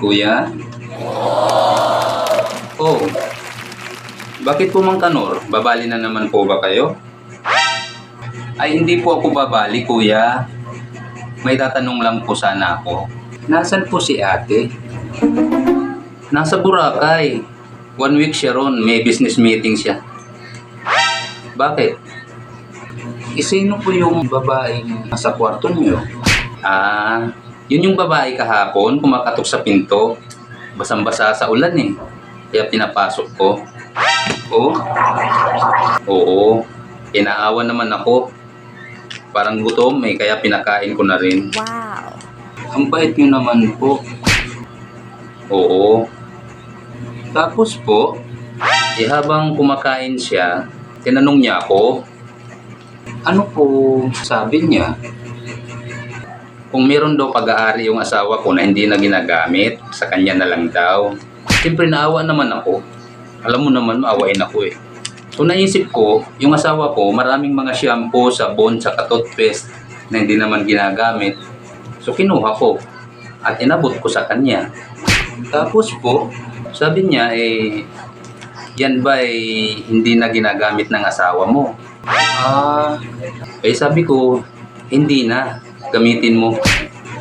Kuya? Oh, bakit po Mang Kanor? Babali na naman po ba kayo? Ay, hindi po ako babali, kuya. May tatanong lang po sana ako. Nasaan po si ate? Nasa Boracay. 1 week siya ron. May business meeting siya. Bakit? Sino po yung babaeng nasa kwarto niyo? Ah, yun yung babae kahapon kumakatok sa pinto. Basang-basa sa ulan eh. Kaya pinapasok ko. Oh? Oo. Inaawan naman ako. Parang gutom eh, kaya pinakain ko na rin. Wow. Ang bait niyo naman po. Oo. Tapos po, habang kumakain siya, tinanong niya ako, ano po sabi niya? Kung meron daw pag-aari yung asawa ko na hindi na ginagamit, sa kanya na lang daw. Siyempre naawa naman ako. Alam mo naman, maawain ako eh. So naisip ko, yung asawa ko, maraming mga shampoo, sabon, saka toothpaste na hindi naman ginagamit. So kinuha ko at inabot ko sa kanya. Tapos po, sabi niya yan ba hindi na ginagamit ng asawa mo? Sabi ko, hindi na, gamitin mo.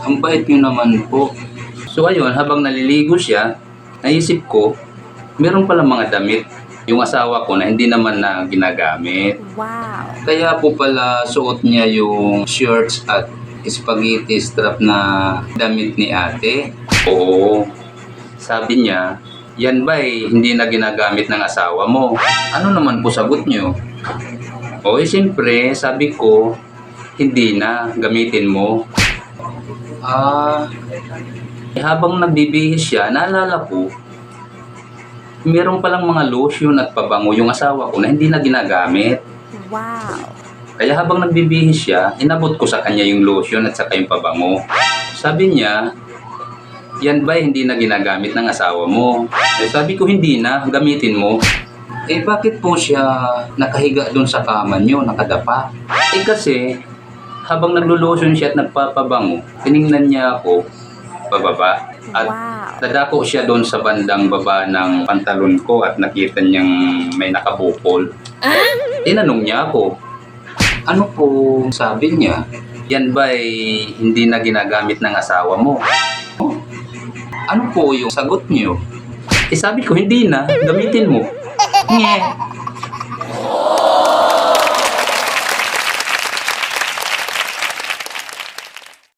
Ang bait niyo naman po. So ayun, habang naliligo siya, naisip ko, meron pala mga damit yung asawa ko na hindi naman na ginagamit. Wow. Kaya po pala suot niya yung shirts at spaghetti strap na damit ni ate. Oo. Sabi niya, yan ba hindi na ginagamit ng asawa mo? Ano naman po sagot niyo? Siyempre, sabi ko, hindi na, gamitin mo. Habang nagbibihis siya, naalala ko, meron palang mga lotion at pabango yung asawa ko na hindi na ginagamit. Wow. Kaya habang nagbibihis siya, inabot ko sa kanya yung lotion at saka yung pabango. Sabi niya, yan ba hindi na ginagamit ng asawa mo? Sabi ko, hindi na, gamitin mo. Bakit po siya nakahiga doon sa kama niyo, nakadapa? Kasi, habang naglo-lotion siya at nagpapabango, tiningnan niya ako, pababa. At nadako siya doon sa bandang baba ng pantalon ko at nakita niyang may nakabukol. Tinanong niya ako, ano po sabi niya? Yan ba hindi na ginagamit ng asawa mo? Ano po yung sagot niyo? Sabi ko, hindi na, gamitin mo. Nye.